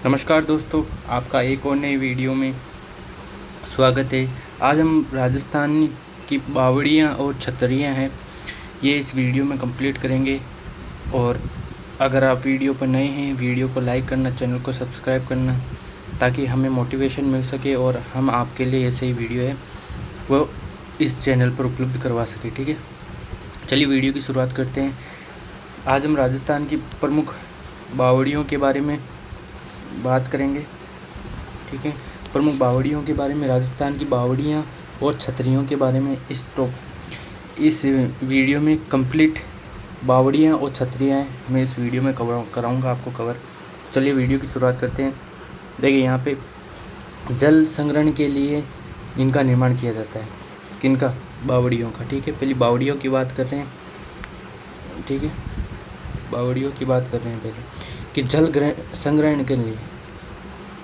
नमस्कार दोस्तों, आपका एक और नई वीडियो में स्वागत है। आज हम राजस्थान की बावड़ियाँ और छतरियाँ हैं, ये इस वीडियो में कंप्लीट करेंगे। और अगर आप वीडियो पर नए हैं, वीडियो को लाइक करना, चैनल को सब्सक्राइब करना, ताकि हमें मोटिवेशन मिल सके और हम आपके लिए ऐसे ही वीडियो है वो इस चैनल पर उपलब्ध करवा सके। ठीक है, चलिए वीडियो की शुरुआत करते हैं। आज हम राजस्थान की प्रमुख बावड़ियों के बारे में बात करेंगे। ठीक है, प्रमुख बावड़ियों के बारे में, राजस्थान की बावड़ियाँ और छतरियों के बारे में इस वीडियो में कंप्लीट बावड़ियाँ और छतरियाँ हैं, मैं इस वीडियो में कराऊंगा आपको कवर। चलिए वीडियो की शुरुआत करते हैं। देखिए, यहाँ पे जल संग्रहण के लिए इनका निर्माण किया जाता है। किनका? बावड़ियों का। ठीक है, पहले बावड़ियों की बात कर रहे हैं। ठीक है, बावड़ियों की बात कर रहे हैं पहले कि जल संग्रहण के लिए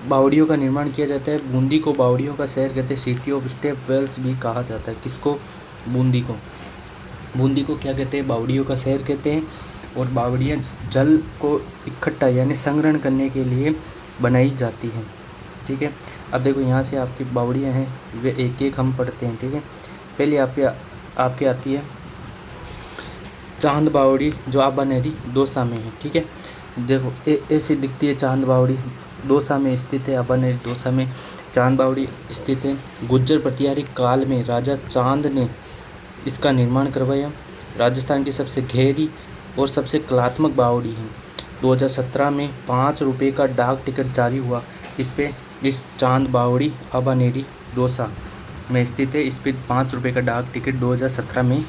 बावड़ियों का निर्माण किया जाता है। बूंदी को बावड़ियों का शहर कहते हैं, सिटी ऑफ स्टेप वेल्स भी कहा जाता है। किसको? बूंदी को। बूंदी को क्या कहते हैं? बावड़ियों का शहर कहते हैं। और बावड़ियाँ जल को इकट्ठा यानी संग्रहण करने के लिए बनाई जाती हैं। ठीक है, अब देखो यहाँ से आपकी बावड़ियाँ हैं, वे एक एक हम पढ़ते हैं। ठीक है, पहले आपके आती है चांद बावड़ी, जो आबानेरी दौसा में है। ठीक है, देखो ऐसी दिखती है चांद बावड़ी, दौसा में स्थित है। आबानेरी दौसा में चांद बावड़ी स्थित है। गुज्जर प्रतिहारी काल में राजा चांद ने इसका निर्माण करवाया। राजस्थान की सबसे गहरी और सबसे कलात्मक बावड़ी है। 2017 में 5 रुपये का डाक टिकट जारी हुआ। इस पे इस चांद बावड़ी आबानेरी दौसा में स्थित है। इस पर 5 रुपये का डाक टिकट 2017 में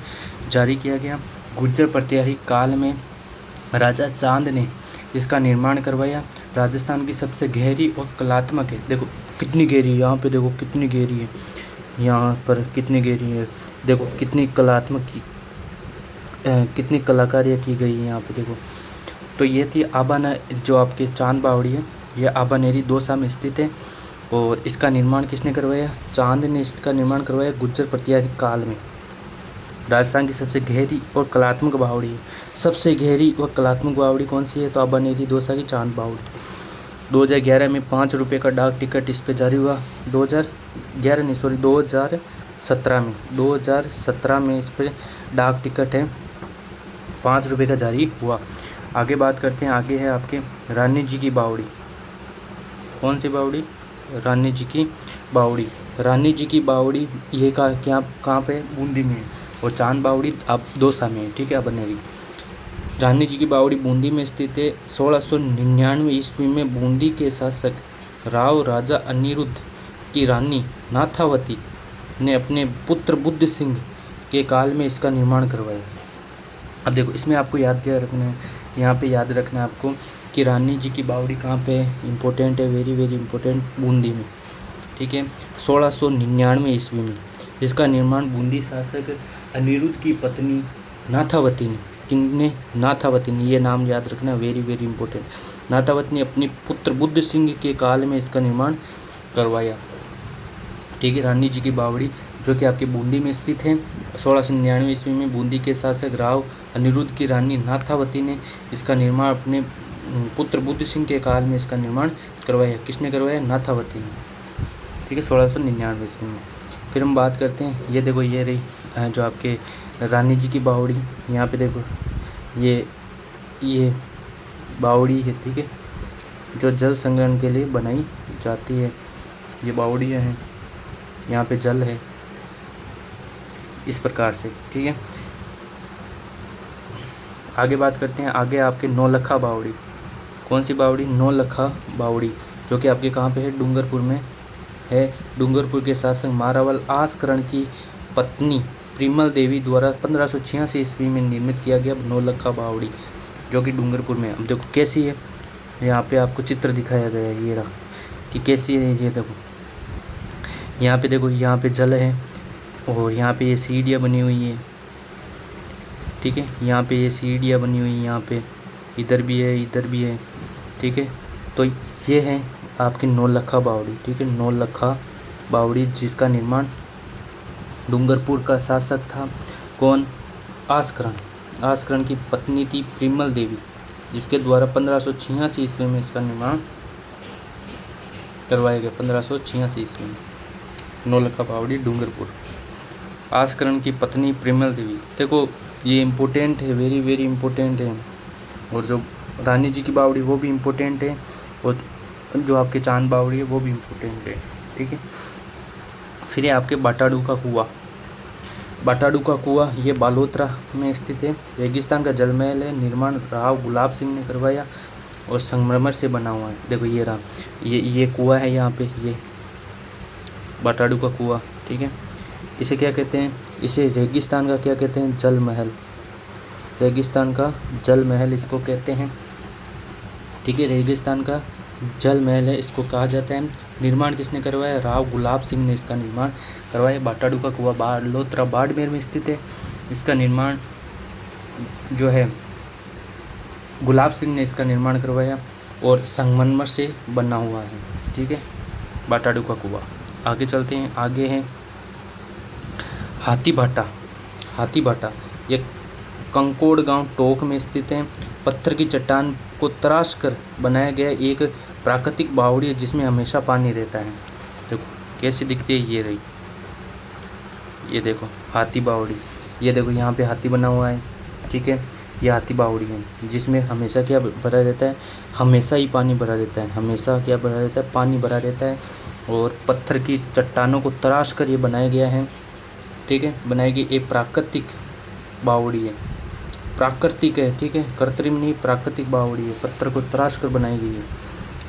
जारी किया गया। गुज्जर प्रतिहारी काल में राजा चांद ने इसका निर्माण करवाया। राजस्थान की सबसे गहरी और कलात्मक है। देखो कितनी गहरी है, यहाँ पे देखो कितनी गहरी है, यहाँ पर कितनी गहरी है। देखो कितनी कलात्मक कितनी कलाकारियाँ की गई है यहाँ पे देखो। तो ये थी जो आपके चांद बावड़ी है, ये आबानेरी दौसा में स्थित है। और इसका निर्माण किसने करवाया? चांद ने इसका निर्माण करवाया गुज्जर प्रतिहारी काल में। राजस्थान की सबसे गहरी और कलात्मक बावड़ी है। सबसे गहरी और कलात्मक बावड़ी कौन सी है? तो आबानेरी दौसा की चांद बावड़ी। 2011 में 5 रुपये का डाक टिकट इस पे जारी हुआ। 2017 में इस पर डाक टिकट है 5 रुपये का जारी हुआ। आगे बात करते हैं। आगे है आपके रानी जी की बावड़ी। कौन सी बावड़ी? रानी जी की बावड़ी। रानी जी की बावड़ी ये कहाँ पे? बूंदी में है। और चांद बावड़ी आप दौसा में है। ठीक है, आबानेरी। रानी जी की बावड़ी बूंदी में स्थित है। 1699 ईस्वी में बूंदी के शासक राव राजा अनिरुद्ध की रानी नाथावती ने अपने पुत्र बुद्ध सिंह के काल में इसका निर्माण करवाया। अब देखो इसमें आपको याद क्या रखना है, यहाँ पे याद रखना है आपको कि रानी जी की बावड़ी कहाँ पे है? इम्पोर्टेंट है, वेरी वेरी इंपॉर्टेंट, बूंदी में। ठीक है, 1699 ईस्वी में इसका निर्माण बूंदी शासक अनिरुद्ध की पत्नी नाथावती ने, किन्ने? नाथावती ने, ये नाम याद रखना, वेरी वेरी इंपॉर्टेंट। नाथावती ने अपने पुत्र बुद्ध सिंह के काल में इसका निर्माण करवाया। ठीक है, रानी जी की बावड़ी जो कि आपके बूंदी में स्थित है। 1699 ईस्वी में बूंदी के शासक राव अनिरुद्ध की रानी नाथावती ने इसका निर्माण अपने पुत्र बुद्ध सिंह के काल में इसका निर्माण करवाया। किसने करवाया? नाथावती ने। ठीक है, 1699 ईस्वी में। फिर हम बात करते हैं, ये देखो ये रही जो आपके रानी जी की बावड़ी। यहाँ पे देखो ये बावड़ी है। ठीक है, जो जल संग्रहण के लिए बनाई जाती है। ये बावड़ियाँ हैं, यहाँ पे जल है इस प्रकार से। ठीक है, आगे बात करते हैं। आगे आपके नौलखा बावड़ी। कौन सी बावड़ी? नौलखा बावड़ी, जो कि आपके कहाँ पे है? डूंगरपुर में है। डूंगरपुर के शासक मारावल आसकरण की पत्नी प्रिमल देवी द्वारा 1586 ईस्वी में निर्मित किया गया नौलखा बावड़ी, जो कि डूंगरपुर में है। अब देखो कैसी है, यहाँ पे आपको चित्र दिखाया गया है, ये रहा कि कैसी है। ये देखो यहाँ पे देखो, यहाँ पे जल है और यहाँ पे ये सीढ़ियाँ बनी हुई हैं। ठीक है, यहाँ पे ये सीढ़ियाँ बनी हुई हैं, यहाँ पे इधर भी है, इधर भी है। ठीक है, तो ये है आपकी नौलखा बावड़ी। ठीक है, नौलखा बावड़ी जिसका निर्माण डूंगरपुर का शासक था कौन? आसकरण की पत्नी थी प्रिमल देवी, जिसके द्वारा 1586 ईस्वी में इसका निर्माण करवाया गया 1586 ईस्वी में। नौलखा बावड़ी डूंगरपुर। आस्करण की पत्नी प्रेमल देवी। देखो ये इम्पोर्टेंट है, वेरी वेरी इम्पोर्टेंट है। और जो रानी जी की बावड़ी वो भी इम्पोर्टेंट है, और जो आपके चांद बावड़ी है वो भी इम्पोर्टेंट है। ठीक है, फिर ये आपके बाटाडू का कुआं। बाटाडू का कुआं ये बालोतरा में स्थित है। रेगिस्तान का जल महल है। निर्माण राव गुलाब सिंह ने करवाया और संगमरमर से बना हुआ है। देखो ये रहा, ये कुआं है यहाँ पे, ये बाटाडू का कुआं। ठीक है, इसे क्या कहते हैं? इसे रेगिस्तान का क्या कहते हैं? जल महल। रेगिस्तान का जल महल इसको कहते हैं। ठीक है, रेगिस्तान का जल महल है, इसको कहा जाता है। निर्माण किसने करवाया? राव गुलाब सिंह ने इसका निर्माण करवाया। बाटाडू का कुआं बालोतरा बाड़मेर में स्थित है। इसका निर्माण जो है गुलाब सिंह ने इसका निर्माण करवाया और संगमरमर से बना हुआ है। ठीक है, बाटाडू का कुआं। आगे चलते हैं, आगे है हाथीभाटा। हाथीभाटा ये कंकोड़ गांव टोक में स्थित है। पत्थर की चट्टान को तराश कर बनाया गया एक प्राकृतिक बावड़ी है जिसमें हमेशा पानी रहता है। देखो कैसी दिखती है, ये रही, ये देखो हाथी बावड़ी। ये देखो यहाँ पे हाथी बना हुआ है। ठीक है, ये हाथी बावड़ी है जिसमें हमेशा क्या भरा रहता है? हमेशा ही पानी भरा रहता है। हमेशा क्या भरा रहता है? पानी भरा रहता है। और पत्थर की चट्टानों को तराश कर ये बनाया गया है। ठीक है, बनाई गई एक प्राकृतिक बावड़ी है। प्राकृतिक है, ठीक है, कृत्रिम नहीं, प्राकृतिक बावड़ी है। पत्थर को तराश कर बनाई गई है,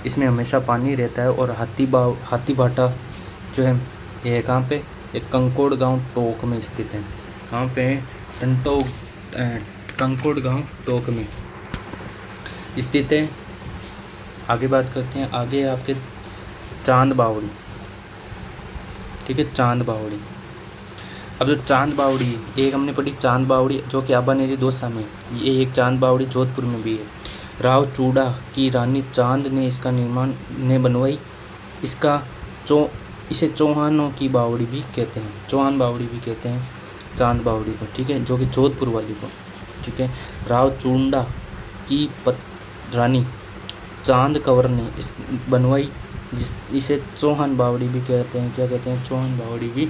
इसमें हमेशा पानी रहता है। और हाथीभाटा जो है ये कहाँ पे? एक कंकोड़ गांव टोक में स्थित है। कहाँ पे है? कंकोड़ गांव टोक में स्थित है। आगे बात करते हैं, आगे आपके चांद बावड़ी। ठीक है, चांद बावड़ी। अब जो चांद बावड़ी है, एक हमने पढ़ी चांद बावड़ी जो कि आबानेरी दौसा में, ये एक चांद बावड़ी जोधपुर में भी है। राव चूड़ा की रानी चांद ने इसका निर्माण बनवाई। इसे चौहानों की बावड़ी भी कहते हैं, चौहान बावड़ी भी कहते हैं चांद बावड़ी को। ठीक है, जो कि जोधपुर वाली को। ठीक है, राव चूड़ा की रानी चांद कंवर ने इस बनवाई, इसे चौहान बावड़ी भी कहते हैं। क्या कहते हैं? चौहान बावड़ी भी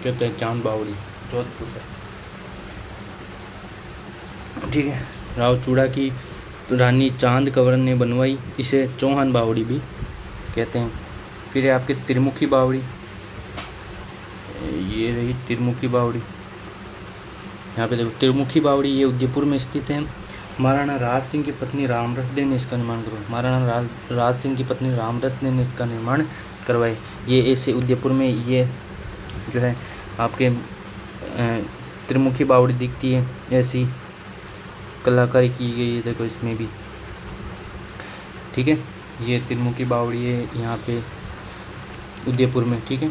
कहते हैं, चांद बावड़ी जोधपुर है। ठीक है, राव चूड़ा की रानी चांद कंवर ने बनवाई, इसे चौहान बावड़ी भी कहते हैं। फिर है आपके त्रिमुखी बावड़ी। ये रही त्रिमुखी बावड़ी। यहाँ पे देखो त्रिमुखी बावड़ी, ये उदयपुर में स्थित है। महाराणा राज सिंह की पत्नी रामरस दे ने इसका निर्माण करवाया। महाराणा राज सिंह की पत्नी रामरस दे ने इसका निर्माण करवाया। ये ऐसे उदयपुर में ये जो है आपके त्रिमुखी बावड़ी दिखती है, ऐसी कलाकारी की गई है। देखो इसमें भी। ठीक है, ये त्रिमुखी बावड़ी है यहाँ पे उदयपुर में। ठीक है,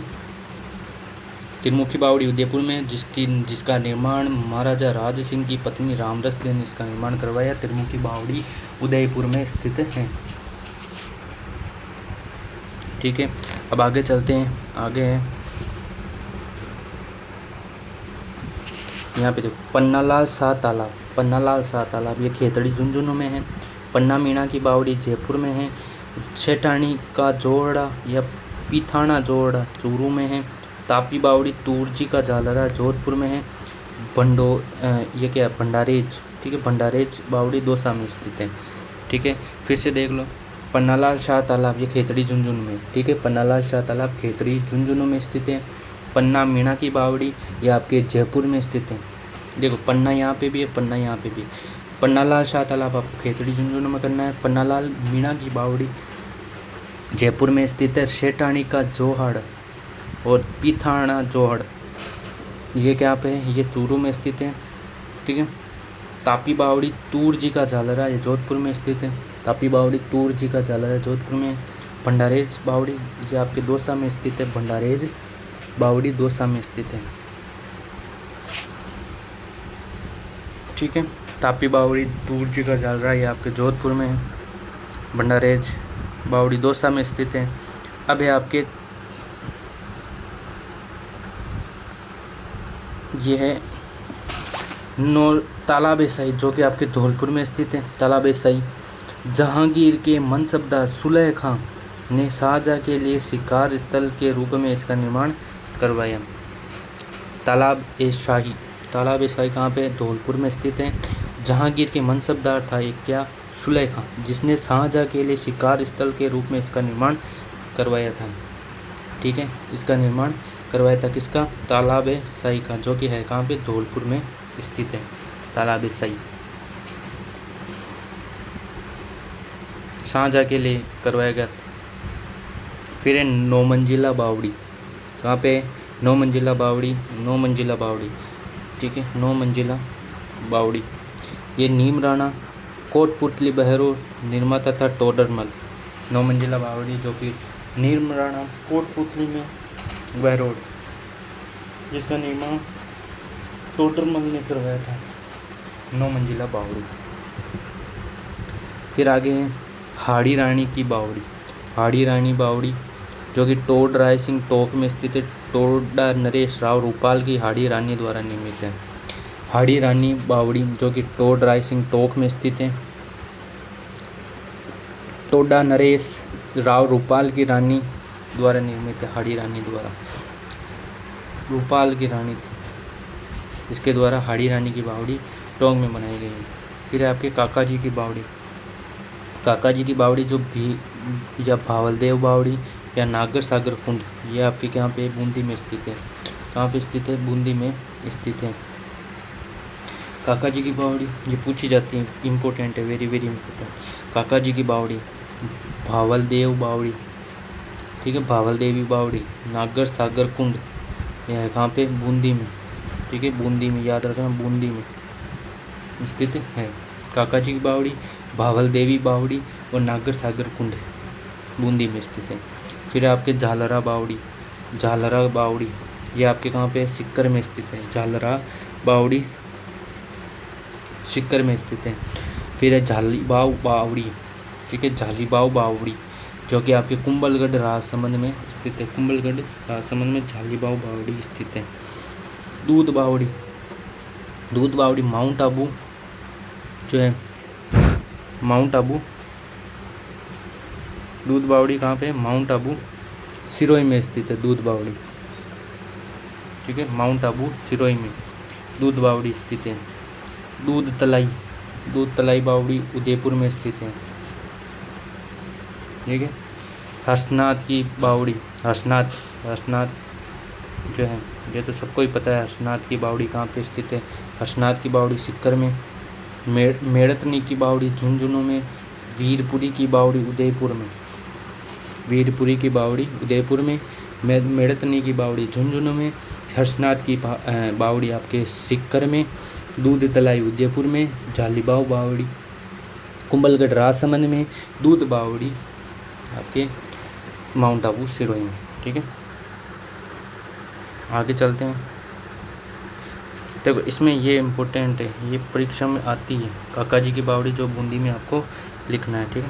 त्रिमुखी बावड़ी उदयपुर में जिसका निर्माण महाराजा राज सिंह की पत्नी रामरस दे ने इसका निर्माण करवाया। त्रिमुखी बावड़ी उदयपुर में स्थित है। ठीक है, अब आगे चलते हैं, आगे है यहाँ पे देखो पन्नालाल शाह तालाब। पन्नालाल शाह तालाब ये खेतड़ी झुंझुनू में है। पन्ना मीणा की बावड़ी जयपुर में है। सेठानी का जोड़ा या पीथाना जोड़ा चूरू में है। तापी बावड़ी तूरजी का झालरा जोधपुर में है। ये क्या है? भंडारेज। ठीक है, भंडारेज बावड़ी दौसा में स्थित है। ठीक है, फिर से देख लो, पन्नालाल शाह तालाब ये खेतड़ी झुंझुनू में। ठीक है, पन्नालाल शाह तालाब खेतड़ी झुंझुनू में स्थित है। पन्ना मीणा की बावड़ी ये आपके जयपुर में स्थित है। देखो पन्ना यहाँ पे भी है, पन्ना यहाँ पे भी है। पन्नालाल शाह तालाब आपको खेतड़ी झुंझुनू में करना है। पन्नालाल मीणा की बावड़ी जयपुर में स्थित है। सेठानी का जोहड़ और पीथाना जोहड़ ये क्या पे है? ये चूरू में स्थित है। ठीक है, तापी बावड़ी तूरजी का झालरा ये जोधपुर में स्थित है। तापी बावड़ी तूरजी का झालरा जोधपुर में। भंडारेज बावड़ी ये आपके दौसा में स्थित है। भंडारेज बावड़ी दौसा में स्थित है। ठीक है, तापी बावड़ी तूरजी का झालरा ये आपके जोधपुर में है। भंडारेज बावड़ी दौसा में स्थित है। अब है आपके ये है तालाब शाही जो कि आपके धौलपुर में स्थित है। तालाब शाही जहांगीर के मनसबदार सुलेह खां ने शाहजहाँ के लिए शिकार स्थल के रूप में इसका निर्माण करवाया। तालाब ए शाही कहाँ पे? धौलपुर में स्थित है। जहांगीर के मनसबदार था एक क्या? सुलेखा, जिसने शाहजहाँ के लिए शिकार स्थल के रूप में इसका निर्माण करवाया था। ठीक है, इसका निर्माण करवाया था किसका? तालाब ए शाही का, जो कि है कहाँ पे? धौलपुर में स्थित है तालाब ए शाही। शाहजहाँ के लिए करवाया गया था। फिर है 9 मंजिला बावड़ी। कहाँ पे? 9 मंजिला बावड़ी। ठीक है, 9 मंजिला बावड़ी। ये नीम राणा कोटपुतली बहरो निर्माता था टोडरमल। 9 मंजिला बावड़ी जो कि नीम राणा कोटपुतली में बहरोड, जिसका निर्माण टोडरमल ने करवाया था। 9 मंजिला बावड़ी। फिर आगे है हाड़ी रानी की बावड़ी। हाड़ी रानी बावड़ी जो कि टोड राय सिंह टोक में स्थित है। टोडा नरेश राव रूपाल की हाड़ी रानी द्वारा निर्मित है। हाड़ी रानी बावड़ी जो कि टोड राय सिंह टोक में स्थित है। टोडा नरेश राव रूपाल की रानी द्वारा निर्मित है। हाड़ी रानी द्वारा, रूपाल की रानी थी, इसके द्वारा हाड़ी रानी की बावड़ी टोंक में बनाई गई है। फिर है आपके काका जी की बावड़ी। काका जी की बावड़ी जो भी या भावलदेव बावड़ी या नागर सागर कुंड, ये आपके यहाँ पे बूंदी में स्थित है। कहाँ पे स्थित है? बूंदी में स्थित है। काका जी की बावड़ी ये पूछी जाती है, इम्पोर्टेंट है, वेरी वेरी इम्पोर्टेंट। काका जी की बावड़ी, भावलदेव बावड़ी, ठीक है, भावलदेवी बावड़ी, नागर सागर कुंड, यह है कहाँ पे? बूंदी में। ठीक है, बूंदी में, याद रखना, बूंदी में स्थित है काका जी की बावड़ी, भावलदेवी बावड़ी और नागर सागर कुंड बूंदी में स्थित है। फिर आपके झालरा बावड़ी, ये आपके कहाँ पे? सिक्कर में स्थित है। झालरा बावड़ी सिक्कर में स्थित है। फिर है झालीबाव बावड़ी। ठीक है, झालीबाव बावड़ी जो कि आपके कुंभलगढ़ राजसमंद में स्थित है। कुंभलगढ़ राजसमंद में झालीबाव बावड़ी स्थित है। दूध बावड़ी माउंट आबू जो है, माउंट आबू दूध बावड़ी कहाँ पे? माउंट आबू सिरोही में स्थित है दूध बावड़ी। ठीक है, माउंट आबू सिरोही में दूध बावड़ी स्थित है। दूध तलाई बावड़ी उदयपुर में स्थित है। ठीक है, हर्षनाथ की बावड़ी, हर्षनाथ जो है, ये तो सबको ही पता है। हर्षनाथ की बावड़ी कहाँ पे स्थित है? हर्षनाथ की बावड़ी सिक्कर में। मेड़तनी की बावड़ी झुंझुनू में। वीरपुरी की बावड़ी उदयपुर में। मेड़तनी की बावड़ी झुंझुनू में। हर्षनाथ की बावड़ी आपके सिक्कर में। दूध तलाई उदयपुर में। झालीबाव बावड़ी कुंभलगढ़ राजसमंद में। दूध बावड़ी आपके माउंट आबू सिरोही में। ठीक है, आगे चलते हैं। देखो इसमें ये इम्पोर्टेंट है, ये परीक्षा में आती है। काका जी की बावड़ी जो बूंदी में आपको लिखना है। ठीक है,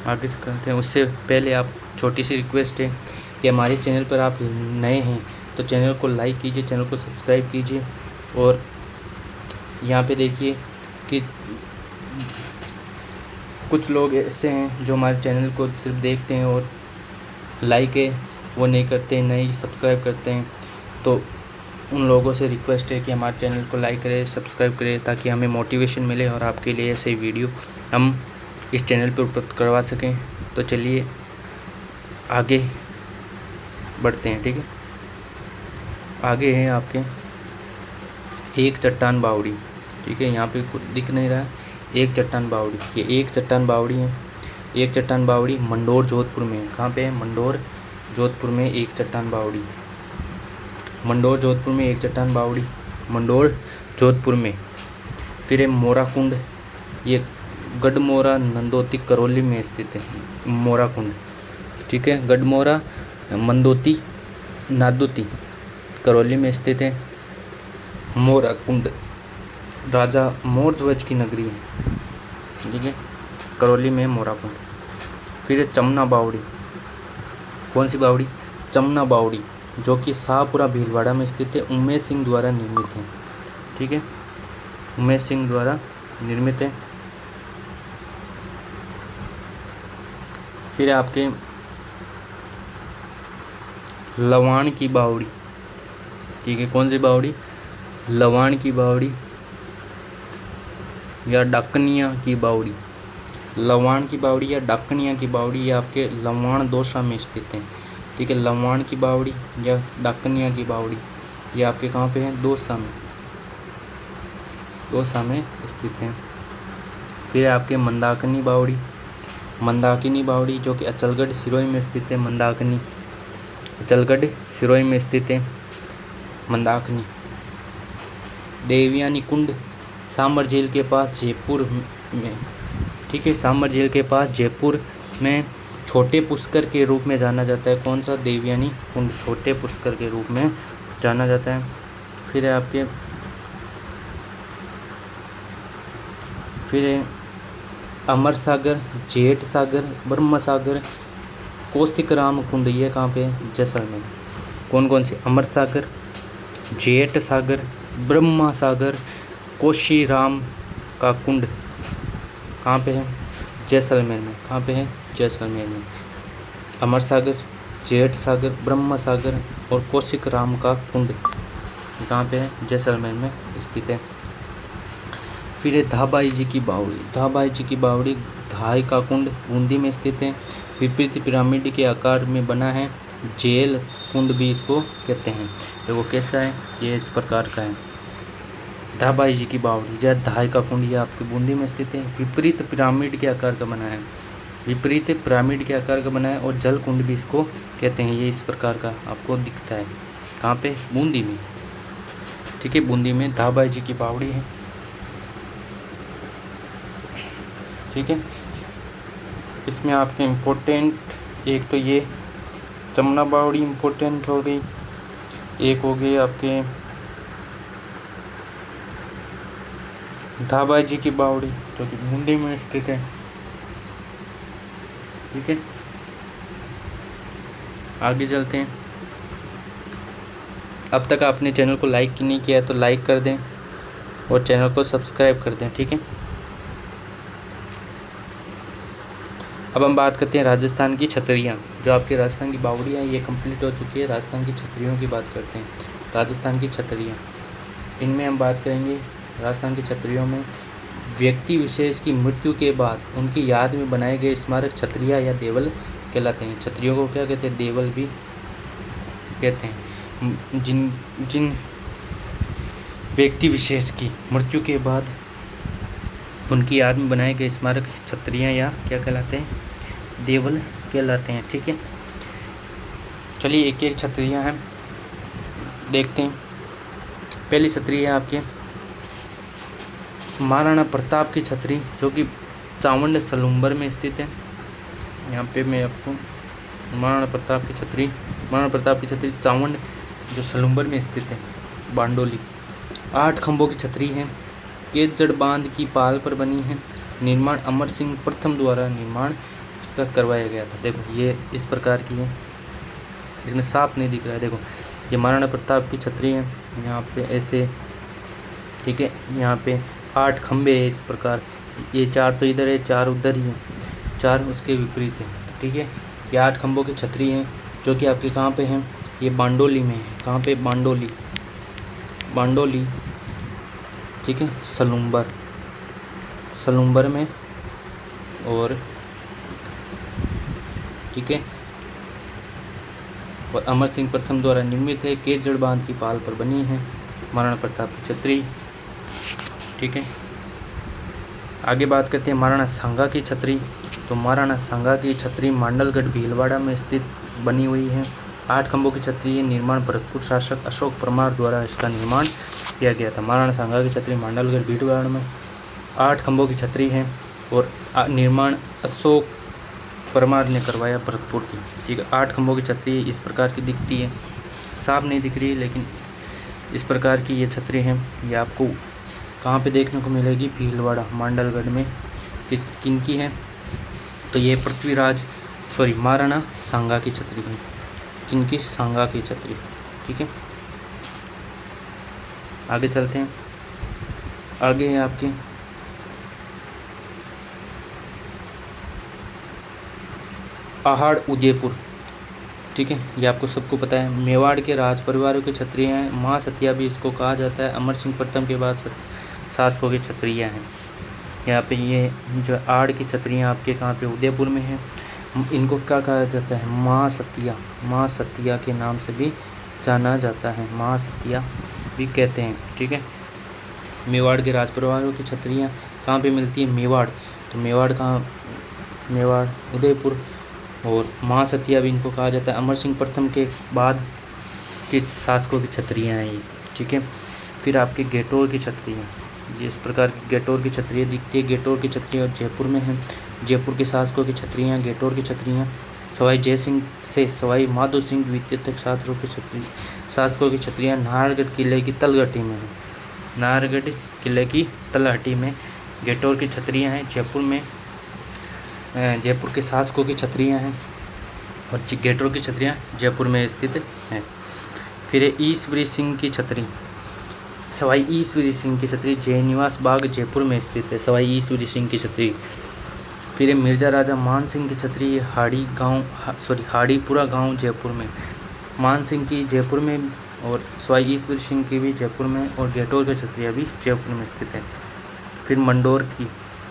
आगे करते हैं। उससे पहले आप छोटी सी रिक्वेस्ट है कि हमारे चैनल पर आप नए हैं तो चैनल को लाइक कीजिए, चैनल को सब्सक्राइब कीजिए। और यहाँ पे देखिए कि कुछ लोग ऐसे हैं जो हमारे चैनल को सिर्फ देखते हैं और लाइक है वो नहीं करते, नहीं सब्सक्राइब करते हैं। तो उन लोगों से रिक्वेस्ट है कि हमारे चैनल को लाइक करें, सब्सक्राइब करें, ताकि हमें मोटिवेशन मिले और आपके लिए ऐसे वीडियो हम इस चैनल पर उपलब्ध करवा सकें। तो चलिए आगे बढ़ते हैं। ठीक है, आगे है आपके एक चट्टान बावड़ी। ठीक है, यहाँ पे कुछ दिख नहीं रहा है। एक चट्टान बावड़ी, ये एक चट्टान बावड़ी है। एक चट्टान बावड़ी मंडोर जोधपुर में है। कहाँ पे है? मंडोर जोधपुर में एक चट्टान बावड़ी। मंडोर जोधपुर में एक चट्टान बावड़ी, मंडोर जोधपुर में। फिर है मोरा कुंड, ये गढ़मोरा नंदोती करौली में स्थित है मोरा कुंड। ठीक है, गढ़मोरा मंदोती नादोती करौली में स्थित है मोरा कुंड। राजा मोरध्वज की नगरी है। ठीक है, करौली में मोरा कुंड। फिर है चमना बावड़ी। कौन सी बावड़ी? चमना बावड़ी जो कि शाहपुरा भीलवाड़ा में स्थित है, उमेश सिंह द्वारा निर्मित है। ठीक है, उमेश सिंह द्वारा निर्मित है। फिर आपके लवाण की बावड़ी, ठीक है, कौन सी बावड़ी? लवाण की बावड़ी या डाकनिया की बावड़ी। लवाण की बावड़ी या डाकनिया की बावड़ी ये आपके लवाण दौसा में स्थित है, ठीक है। लवाण की बावड़ी या डाकनिया की बावड़ी ये आपके कहाँ पे है? दौसा में, दौसा में स्थित है। फिर आपके मंदाकिनी बावड़ी, मंदाकिनी बावड़ी जो कि अचलगढ़ सिरोही में स्थित है। मंदाकिनी अचलगढ़ सिरोही में स्थित है मंदाकिनी। देवयानी कुंड सांबर झील के पास जयपुर में, ठीक है, सांबर झील के पास जयपुर में छोटे पुष्कर के रूप में जाना जाता है। कौन सा? देवयानी कुंड छोटे पुष्कर के रूप में जाना जाता है। फिर है आपके फिर अमर सागर, जेठ सागर, ब्रह्म सागर, कौशिक राम कुंड ये कहाँ पे है? जैसलमेर। कौन कौन से? अमर सागर, जेठ सागर, ब्रह्मा सागर, कौशी राम का कुंड कहाँ पे है? जैसलमेर में। कहाँ पे है? जैसलमेर में। अमर सागर, जेठ सागर, ब्रह्म सागर और कौशिक राम का कुंड कहाँ पे है? जैसलमेर में स्थित है। फिर है धाबाई जी की बावड़ी। धाबाई जी की बावड़ी धाई का कुंड बूंदी में स्थित है। विपरीत पिरामिड के आकार में बना है। जेल कुंड भी इसको कहते हैं। तो वो कैसा है? ये इस प्रकार का है। धाबाई जी की बावड़ी या धाई का कुंड ये आपके बूंदी में स्थित है। विपरीत पिरामिड के आकार का बना है, विपरीत पिरामिड के आकार का बना है। और जल कुंड भी इसको कहते हैं। ये इस प्रकार का आपको दिखता है। कहाँ पे? बूंदी में, ठीक है, बूंदी में धाबाई जी की बावड़ी है, ठीक है। इसमें आपके इम्पोर्टेंट एक तो ये चमना बावड़ी इम्पोर्टेंट हो गई, एक हो गई आपके धाबाई जी की बावड़ी जो कि बूंदी में स्थित है, ठीक है। आगे चलते हैं। अब तक आपने चैनल को लाइक नहीं किया है तो लाइक कर दें और चैनल को सब्सक्राइब कर दें, ठीक है। अब हम बात करते हैं राजस्थान की छतरियाँ। जो आपकी राजस्थान की बावड़ियाँ ये कंप्लीट हो चुकी है। राजस्थान की छतरियों की बात करते हैं। राजस्थान की छतरियाँ, इनमें हम बात करेंगे। राजस्थान की छतरियों में व्यक्ति विशेष की मृत्यु के बाद उनकी याद में बनाए गए स्मारक छतरिया या देवल कहलाते हैं। छतरियों को क्या कहते हैं? देवल भी कहते हैं। जिन व्यक्ति विशेष की मृत्यु के बाद उनकी याद में बनाए गए स्मारक छतरियाँ या क्या कहलाते हैं? देवल कहलाते हैं, ठीक है। चलिए एक एक छतरियाँ हैं देखते हैं। पहली छतरी है आपके महाराणा प्रताप की छतरी जो कि चावंड सलूम्बर में स्थित है। यहाँ पे मैं आपको महाराणा प्रताप की छतरी चावंड जो सलूम्बर में स्थित है, बांडोली। 8 खंभों की छतरी है, केजड़ बांध की पाल पर बनी है। निर्माण अमर सिंह प्रथम द्वारा निर्माण इसका करवाया गया था। देखो ये इस प्रकार की है, इसमें साफ नहीं दिख रहा है। देखो ये महाराणा प्रताप की छतरी है, यहाँ पे ऐसे, ठीक है। यहाँ पे 8 खंभे है इस प्रकार, ये 4 तो इधर है, 4 उधर ही है, 4 उसके विपरीत है, ठीक है। ये 8 खंभों की छतरी है जो कि आपके कहाँ पे है? ये बांडोली में है। कहाँ पे? बांडोली, ठीक है, सलूम्बर में। और ठीक है, और अमर सिंह प्रथम द्वारा निर्मित है। केजड़ बांध की पाल पर बनी है महाराणा प्रताप की छतरी, ठीक है। आगे बात करते हैं महाराणा सांगा की छतरी। तो महाराणा सांगा की छतरी मांडलगढ़ भीलवाड़ा में स्थित बनी हुई है। 8 खंभों की छतरी है। निर्माण भरतपुर शासक अशोक परमार द्वारा इसका निर्माण किया गया था। महाराणा सांगा की छतरी मांडलगढ़ भीलवाड़ा में 8 खंभों की छतरी है और निर्माण अशोक परमार ने करवाया भरतपुर की, ठीक है। 8 खंभों की छतरी इस प्रकार की दिखती है, साफ नहीं दिख रही है लेकिन इस प्रकार की ये छतरी है। ये आपको कहाँ पे देखने को मिलेगी? भीलवाड़ा मांडलगढ़ में। किनकी है? तो ये महाराणा सांगा की छतरी है। किनकी? सांगा की छतरी, ठीक है। आगे चलते हैं। आगे है आपके आहड़ उदयपुर, ठीक है, ये आपको सबको पता है। मेवाड़ के राज परिवारों के क्षत्रिय हैं, माँ सतिया भी इसको कहा जाता है। अमर सिंह प्रथम के बाद शासकों के क्षत्रिय हैं। यहाँ पे ये जो आड़ की क्षत्रियाँ आपके कहाँ पे उदयपुर में हैं। इनको क्या कहा जाता है, माँ सतिया, माँ सतिया के नाम से भी जाना जाता है, माँ सतिया भी कहते हैं, ठीक है। मेवाड़ के राज परिवारों की क्षत्रियाँ कहाँ पे मिलती है, मेवाड़, तो मेवाड़ कहाँ, मेवाड़ उदयपुर, और माँ सतिया भी इनको कहा जाता है। अमर सिंह प्रथम के बाद के शासकों की क्षत्रियाँ हैं ये, ठीक है। फिर आपके गेटोर की क्षत्रियाँ, ये इस प्रकार की गेटोर की क्षत्रिय दिखती है। गेटोर की क्षत्रिय जयपुर में है। जयपुर के शासकों की क्षत्रियाँ गेटोर की क्षत्रियाँ। सवाई जय सिंह से सवाई माधो सिंह द्वितीय तक शासकों की क्षत्रिय शासकों की क्षत्रियाँ नाहरगढ़ किले की तलहटी में है। नाहरगढ़ किले की तलहटी में गेटोर की क्षत्रियाँ हैं। जयपुर में जयपुर के शासकों की क्षत्रियाँ हैं और गेटोर की क्षत्रियाँ जयपुर में स्थित हैं। फिर ईश्वरी सिंह की क्षत्रिय, सवाई ईश्वरी सिंह की क्षत्रिय जयनिवास बाग जयपुर में स्थित है, सवाई ईश्वरी सिंह की क्षत्रिय। फिर मिर्जा राजा मान सिंह की क्षत्रिय हाड़ीपुरा गांव जयपुर में, मान सिंह की जयपुर में और सवाई ईश्वरी सिंह की भी जयपुर में, और गेटोर के क्षत्रिय भी जयपुर में स्थित है। फिर मंडोर की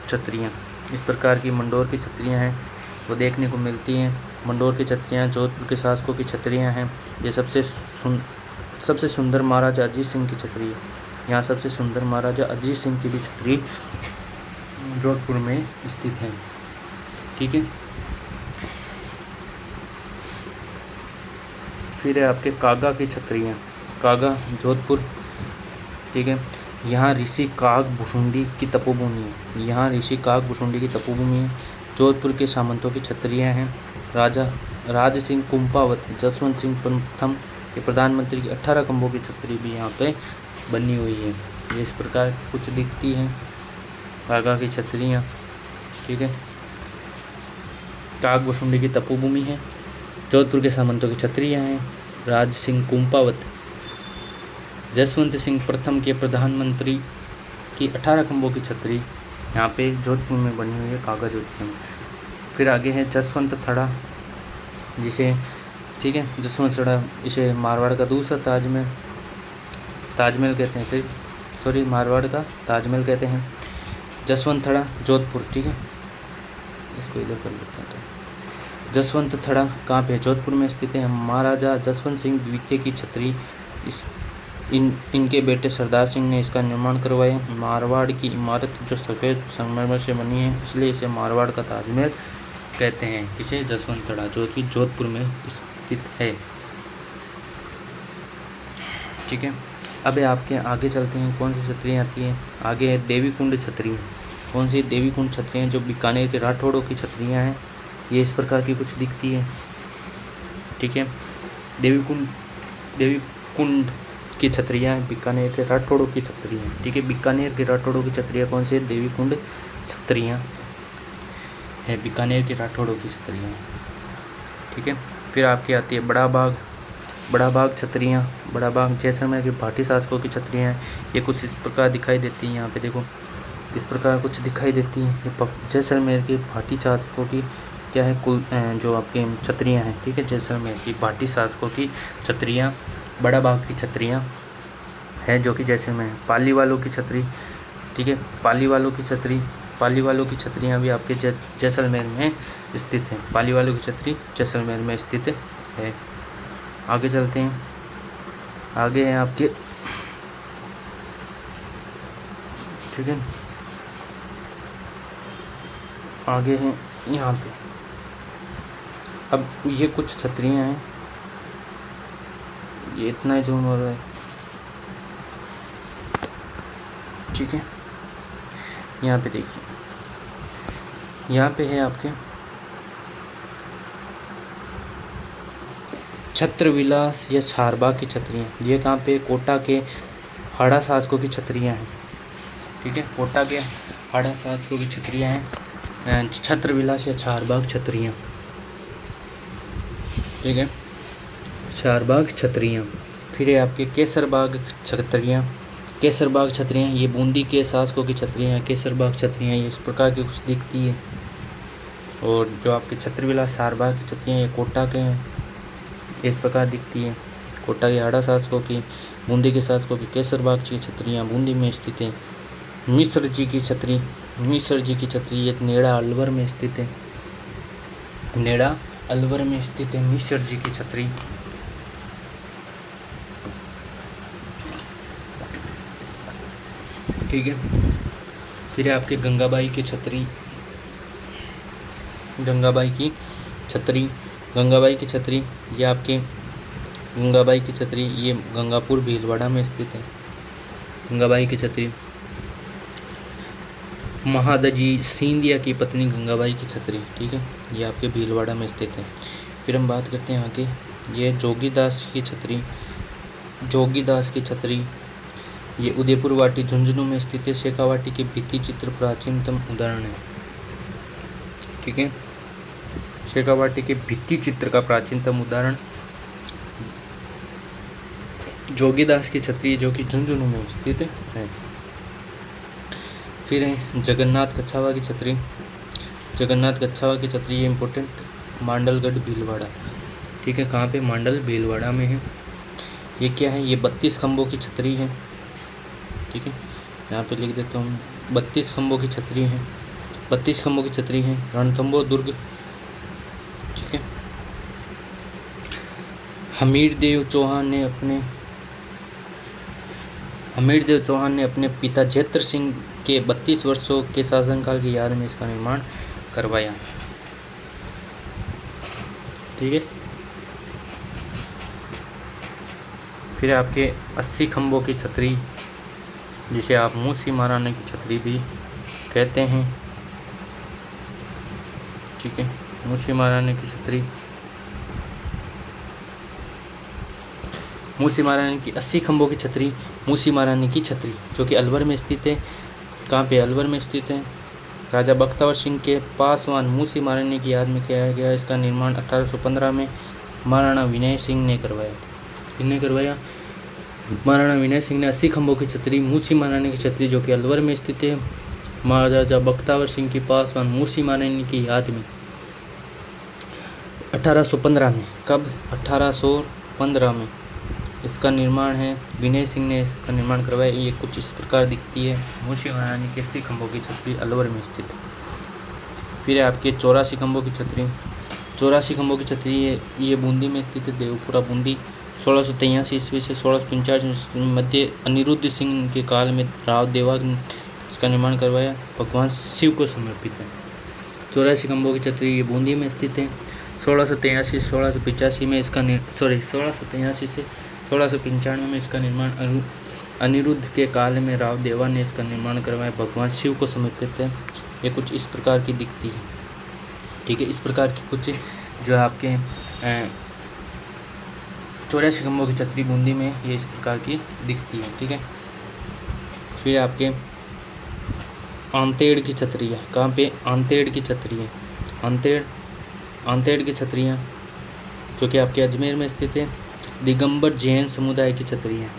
क्षत्रियाँ, इस प्रकार की मंडोर की क्षत्रियाँ हैं वो देखने को मिलती हैं। मंडोर की क्षत्रियाँ जोधपुर के शासकों की क्षत्रियाँ हैं। ये सबसे सुंदर महाराजा अजीत सिंह की क्षत्रिय, यहाँ सबसे सुंदर महाराजा अजीत सिंह की भी क्षत्रिय जोधपुर में स्थित है, ठीक है। फिर है आपके कागा की क्षत्रियाँ, कागा जोधपुर, ठीक है। यहाँ ऋषि काग भुसुंडी की तपोभूमि है, यहाँ ऋषि काग भुसुंडी की तपोभूमि है। जोधपुर के सामंतों की क्षत्रियाँ हैं। राजा राज सिंह कुंपावत, जसवंत सिंह प्रथम के प्रधानमंत्री की 18 खंभों की छतरी भी यहाँ पे बनी हुई है। ये इस प्रकार कुछ दिखती हैं कागा की छतरियाँ, ठीक है। काग भुसुंडी की तपोभूमि है। जोधपुर के सामंतों की छतरियाँ हैं। राज सिंह कुंपावत, जसवंत सिंह प्रथम के प्रधानमंत्री की 18 खंभों की छतरी यहाँ पे जोधपुर में बनी हुई है, कागा जोधपुर में। फिर आगे है जसवंत थड़ा, जिसे, ठीक है, जसवंत थड़ा इसे मारवाड़ का दूसरा ताजमहल कहते हैं, मारवाड़ का ताजमहल कहते हैं। जसवंत थड़ा जोधपुर, ठीक है, इसको इधर कर लेते हैं। तो जसवंत थड़ा कहाँ पे, जोधपुर में स्थित है। महाराजा जसवंत सिंह द्वितीय की छतरी इनके बेटे सरदार सिंह ने इसका निर्माण करवाया। मारवाड़ की इमारत जो सफ़ेद संगमरमर से बनी है, इसलिए इसे मारवाड़ का ताजमहल कहते हैं। इसे जसवंत थड़ा जो कि जोधपुर में स्थित है, ठीक है। अब आपके आगे चलते हैं, कौन सी छतरियाँ आती हैं। आगे है देवी कुंड छतरियाँ। कौन सी देवी कुंड छतरियाँ, जो बीकानेर के राठौड़ों की छतरियाँ हैं। ये इस प्रकार की कुछ दिखती है, ठीक है। देवी कुंड की छतरियाँ बीकानेर के राठौड़ों की छतरियाँ, ठीक है। बीकानेर के राठौड़ों की छतरियाँ कौन सी है, देवी कुंड छतरियाँ है, बीकानेर के राठौड़ों की छतरियाँ, ठीक है। फिर आपकी आती है बड़ा बाग छतरियाँ। बड़ा बाग जैसलमेर के भाटी शासकों की छतरियाँ हैं। ये कुछ इस प्रकार दिखाई देती हैं, यहाँ पे देखो इस प्रकार कुछ दिखाई देती हैं। ये जैसलमेर के भाटी शासकों की क्या है, कुल जो आपकी छतरियाँ हैं, ठीक है। जैसलमेर की भाटी शासकों की छतरियाँ बड़ा बाग की छतरियाँ है, जो कि जैसलमेर है। पाली वालों की छतरी, ठीक है, पाली वालों की छतरियाँ भी आपके जैसलमेर में स्थित है। पाली वालों की छतरी जैसलमेर में स्थित है। आगे चलते हैं, आगे हैं आपके, ठीक है, आगे हैं यहाँ पे। अब ये कुछ छतरियाँ हैं, ये इतना ही जूम हो रहा है, ठीक है। यहाँ पे देखिए, यहाँ पे है आपके छत्रविलास या छारबाग की छतरियाँ। ये कहाँ पे, कोटा के हाड़ा शासकों की छतरियाँ हैं, ठीक है। कोटा के हाड़ा शासकों की छतरियाँ हैं, छत्रविलास या छारबाग छतरियाँ, ठीक है, छारबाग छतरियाँ। फिर है आपके केसरबाग छतरियाँ। केसरबाग छतरियाँ ये बूंदी के शासकों की छतरियाँ हैं। केसरबाग छतरियाँ ये इस प्रकार की कुछ दिखती है। और जो आपके छत्री विलास सारबाग की छतरियाँ ये कोटा के हैं, इस प्रकार दिखती है। कोटा के हाड़ा शासकों की, बूंदी के शासकों की केसरबाग की छतरियाँ बूंदी में स्थित है। मिश्र जी की छतरी ये नेड़ा अलवर में स्थित है। नेड़ा अलवर में स्थित है मिश्र जी की छतरी। ठीक है। फिर आपके गंगाबाई की छतरी, गंगाबाई की छतरी ये आपके गंगाबाई की छतरी ये गंगापुर भीलवाड़ा में स्थित है। गंगाबाई की छतरी महादजी सिंधिया की पत्नी गंगाबाई की छतरी, ठीक है, ये आपके भीलवाड़ा में स्थित है। फिर हम बात करते हैं आगे, ये जोगीदास की छतरी ये उदयपुर वाटी झुंझुनू में स्थित है। शेखावाटी के भित्ति चित्र प्राचीनतम उदाहरण है। ठीक है, शेखावाटी के भित्ति चित्र का प्राचीनतम उदाहरण जोगीदास की छतरी जो कि झुंझुनू में स्थित है। फिर है जगन्नाथ कच्छावा की छतरी। ये इम्पोर्टेंट, मांडलगढ़ भीलवाड़ा। ठीक है, कहाँ पे? मांडल भीलवाड़ा में है। ये क्या है? ये 32 खंभों की छतरी है। ठीक है, यहाँ पे लिख देता हूँ, 32 खंभों की छतरी है। 32 खंभों की छतरी है, रणथंभौर दुर्ग। ठीक है, हमीरदेव चौहान ने अपने पिता जैत्र सिंह के 32 वर्षों के शासनकाल की याद में इसका निर्माण करवाया। ठीक है, फिर आपके 80 खंभों की छतरी जिसे आप मूसी महारानी की छतरी भी कहते हैं। ठीक है, मूसी महारानी की छतरी, मूसी महारानी की 80 खंभों की छतरी, मूसी महारानी की छतरी जो कि अलवर में स्थित है। कहाँ पे? अलवर में स्थित है। राजा बख्तावर सिंह के पासवान मूसी महारानी की याद में किया गया। इसका निर्माण 1815 में महाराणा विनय सिंह ने करवाया। किसने करवाया? महाराणा विनय सिंह ने 80 खंभों की छतरी, मूसी महारानी की छतरी जो कि अलवर में स्थित है, महाराजा बख्तावर सिंह की पासवान मूसी महारानी की याद में 1815 में। कब? 1815 में इसका निर्माण है, विनय सिंह ने इसका निर्माण करवाया। ये कुछ इस प्रकार दिखती है। मूसी महारानी की 80 खंभों की छतरी अलवर में स्थित है। फिर आपके 84 खंभों की छतरी। 84 खंभों की छतरी ये बूंदी में स्थित है, देवपुरा बूंदी। 1683 ईस्वी से 1645 मध्य अनिरुद्ध सिंह के काल में राव देवा ने इसका निर्माण करवाया। भगवान शिव को समर्पित है। 84 खंभों की छतरी ये बूंदी में स्थित है। 1683 से 1685 में इसका 1683 से 1695 में इसका निर्माण अनिरुद्ध के काल में राव देवा ने इसका निर्माण करवाया। भगवान शिव को समर्पित है। ये कुछ इस प्रकार की दिखती है। ठीक है, इस प्रकार की कुछ जो आपके 84 खंभों की छतरी बूंदी में ये इस प्रकार की दिखती है। ठीक है, फिर आपके आंतेड़ की छतरियाँ। कहाँ पे? आंतेड़ की छतरियाँ। आंतेड़ की छतरियाँ जो कि आपके अजमेर में स्थित है। दिगंबर जैन समुदाय की छतरियाँ।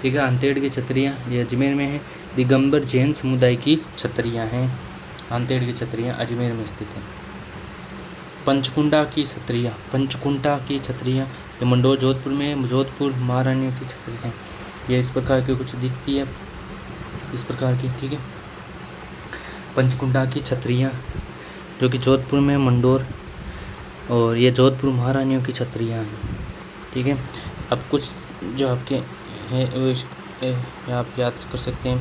ठीक है, आंतेड़ की छतरियाँ ये अजमेर में है। दिगंबर जैन समुदाय की छतरियाँ हैं। आंतेड़ की छतरियाँ अजमेर में स्थित हैं। पंचकुंडा की छतरियाँ ये मंडोर जोधपुर में, जोधपुर महारानियों की छतरी हैं। ये इस प्रकार की कुछ दिखती है, इस प्रकार की। ठीक है, पंचकुंडा की छतरियाँ जो कि जोधपुर में, मंडोर, और ये जोधपुर महारानियों की छतरियाँ हैं। ठीक है, अब कुछ जो आपके हैं आप याद कर सकते हैं।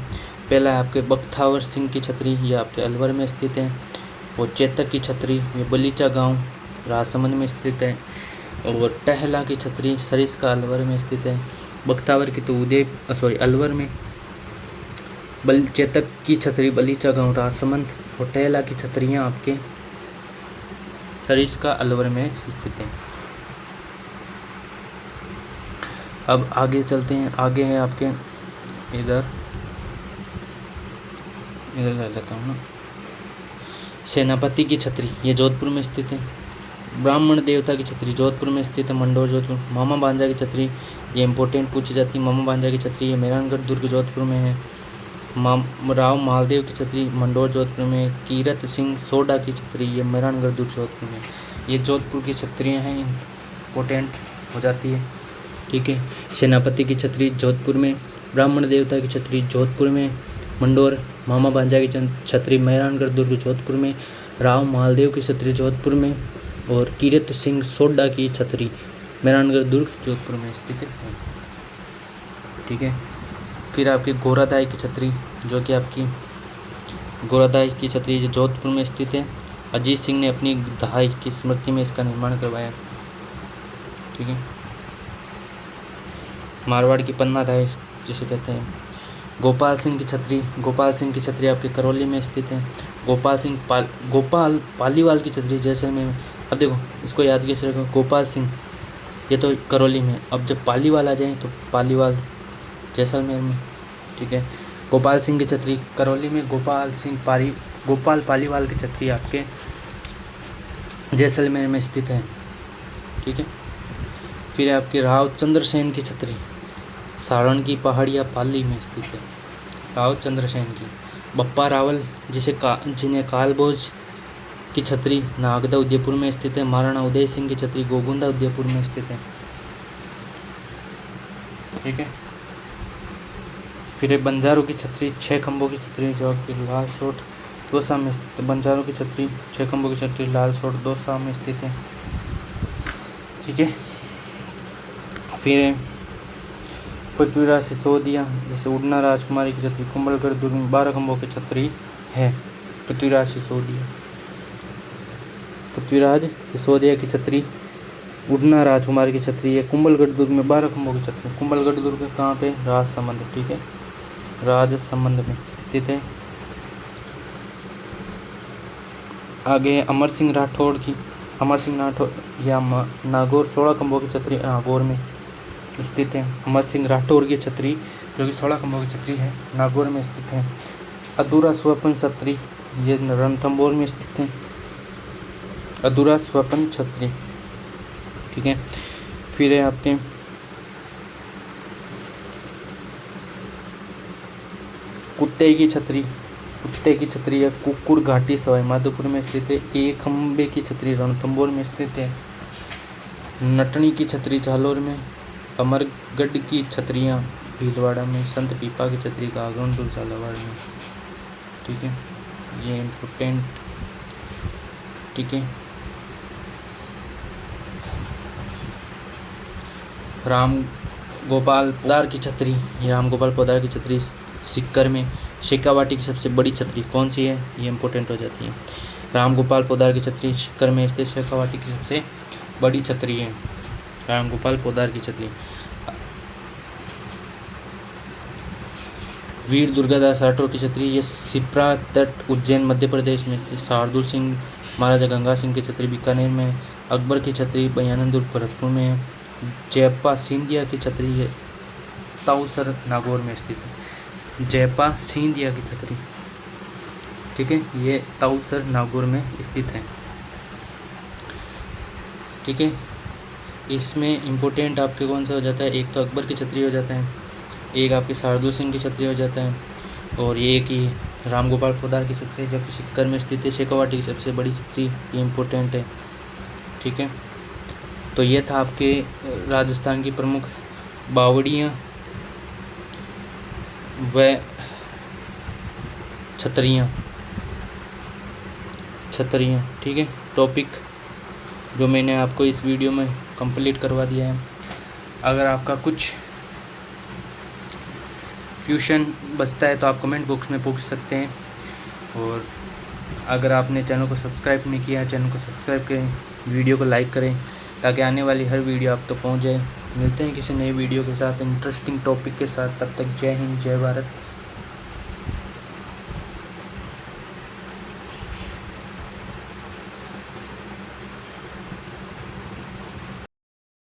पहला है आपके बख्तावर सिंह की छतरी, ये आपके अलवर में स्थित है। और चेतक की छतरी ये बलीचा गांव राजसमंद में स्थित है। और टहला की छतरी सरिस्का अलवर में स्थित है। बख्तावर की तो अलवर में। चेतक की छतरी बलीचा गांव राजसमंद, और टहला की छतरियाँ आपके सरिस्का अलवर में स्थित हैं। अब आगे चलते हैं। आगे है आपके इधर ले लेता हूँ ना, सेनापति की छतरी ये जोधपुर में स्थित है। ब्राह्मण देवता की छतरी जोधपुर में स्थित है, मंडोर जोधपुर। मामा भांजा की छतरी ये इंपॉर्टेंट पूछी जाती है। मामा भांजा की छतरी ये मेहरानगढ़ दुर्ग जोधपुर में है। राव मालदेव की छतरी मंडोर जोधपुर में। कीरत सिंह सोडा की छतरी ये मेहरानगढ़ दुर्ग जोधपुर में। ये जोधपुर की छतरियाँ हैं, इम्पोर्टेंट हो जाती है, ठीक है। सेनापति की छतरी जोधपुर में। ब्राह्मण देवता की छतरी जोधपुर में। मंडोर मामा भांजा की छतरी मेहरानगढ़ दुर्ग जोधपुर में। राव मालदेव की छतरी जोधपुर में। और कीरत सिंह सोडा की छतरी मेहरानगढ़ दुर्ग जोधपुर में स्थित है, ठीक है। फिर आपकी गोरादाई की छतरी, जो कि आपकी गोरादाई की छतरी जो जोधपुर में स्थित है। अजीत सिंह ने अपनी दहाई की स्मृति में इसका निर्माण करवाया, ठीक है। मारवाड़ की पन्ना दाई जिसे कहते हैं। गोपाल सिंह की छतरी, गोपाल सिंह की छतरी आपके करौली में स्थित है। गोपाल पालीवाल की छतरी जैसलमेर में। अब देखो इसको याद कैसे रखो, गोपाल सिंह ये तो करौली में, अब जब पालीवाल आ जाए तो पालीवाल जैसलमेर में, ठीक है। गोपाल सिंह की छतरी करौली में। गोपाल पालीवाल की छतरी आपके जैसलमेर में स्थित है, ठीक है। फिर आपके राव चंद्रसेन की छतरी सारण की पहाड़िया पाली में स्थित है, राव चंद्रसेन की। बप्पा रावल जिन्हें कालभोज की छतरी नागदा उदयपुर में स्थित है। महाराणा उदय सिंह की छतरी गोगुंदा उदयपुर में स्थित है, ठीक है। फिर बंजारों की छतरी 6 खंभों की छतरी जो कि लाल सोट दौसा में स्थित है। बंजारों की छतरी 6 खंभों की छतरी लाल सोट दौसा में स्थित है, ठीक है। फिर पृथ्वीराज सिसोदिया जैसे उड़ना राजकुमारी की छतरी कुंभलगढ़ दुर्ग में 12 खंभों की छतरी है। पृथ्वीराज सिसोदिया की छतरी उड़ना राजकुमारी की छतरी है। कुंभलगढ़ दुर्ग में 12 खंभों की छतरी। कुंभलगढ़ दुर्ग कहाँ पे? राजसमंद, ठीक है, राजसमंद में स्थित है। आगे अमर सिंह राठौड़ या नागौर 16 खंभों की छतरी नागौर में स्थित है। अमर सिंह राठौड़ की छतरी जो कि 16 खंभों की छतरी है नागौर में स्थित है। अधूरा स्वपन छतरी ये रणथंभौर में स्थित है। अधूरा स्वपन छतरी, ठीक है। फिर है आपके कुत्ते की छतरी है कुकुर घाटी सवाई माधोपुर में स्थित है। एक खंबे की छतरी रणथंभौर में स्थित है। नटनी की छतरी जालोर में। अमरगढ़ की छतरियाँ भीलवाड़ा में। संत पीपा की छतरी गागरपुर झालावाड़ में, ठीक है, ये इम्पोर्टेंट, ठीक है। राम गोपाल पोदार की छतरी सिक्कर में। शेखावाटी की सबसे बड़ी छतरी कौन सी है? ये इम्पोर्टेंट हो जाती है। राम गोपाल पोदार की छतरी सिक्कर में स्थित शेखावाटी की सबसे बड़ी छतरी है राम गोपाल पोदार की छतरी। वीर दुर्गादास राठौर की छतरी ये सिप्रा तट उज्जैन मध्य प्रदेश में थी। शार्दुल सिंह महाराजा गंगा सिंह की छतरी बीकानेर में। अकबर की छतरी बयानंदुर भरतपुर में है। जयपा सिंधिया की छतरी है ताउसर नागौर में स्थित है। जयपा सिंधिया की छतरी, ठीक है, ये ताउसर नागौर में स्थित है, ठीक है। इसमें इम्पोर्टेंट आपके कौन सा हो जाता है? एक तो अकबर की छतरी हो जाता है, एक आपके शार्दुल सिंह की छतरी हो जाता है, और ये एक ही राम गोपाल पोदार की छतरी जब सिक्कर में स्थित है। शेखावाटी की सबसे बड़ी छतरी, ये इम्पोर्टेंट है, ठीक है। तो ये था आपके राजस्थान की प्रमुख बावड़ियाँ व छतरियाँ, ठीक है। टॉपिक जो मैंने आपको इस वीडियो में कंप्लीट करवा दिया है। अगर आपका कुछ क्वेश्चन बचता है तो आप कमेंट बॉक्स में पूछ सकते हैं, और अगर आपने चैनल को सब्सक्राइब नहीं किया है चैनल को सब्सक्राइब करें, वीडियो को लाइक करें ताकि आने वाली हर वीडियो आप तक पहुंच जाए। मिलते हैं किसी नए वीडियो के साथ, इंटरेस्टिंग टॉपिक के साथ। तब तक जय हिंद, जय भारत।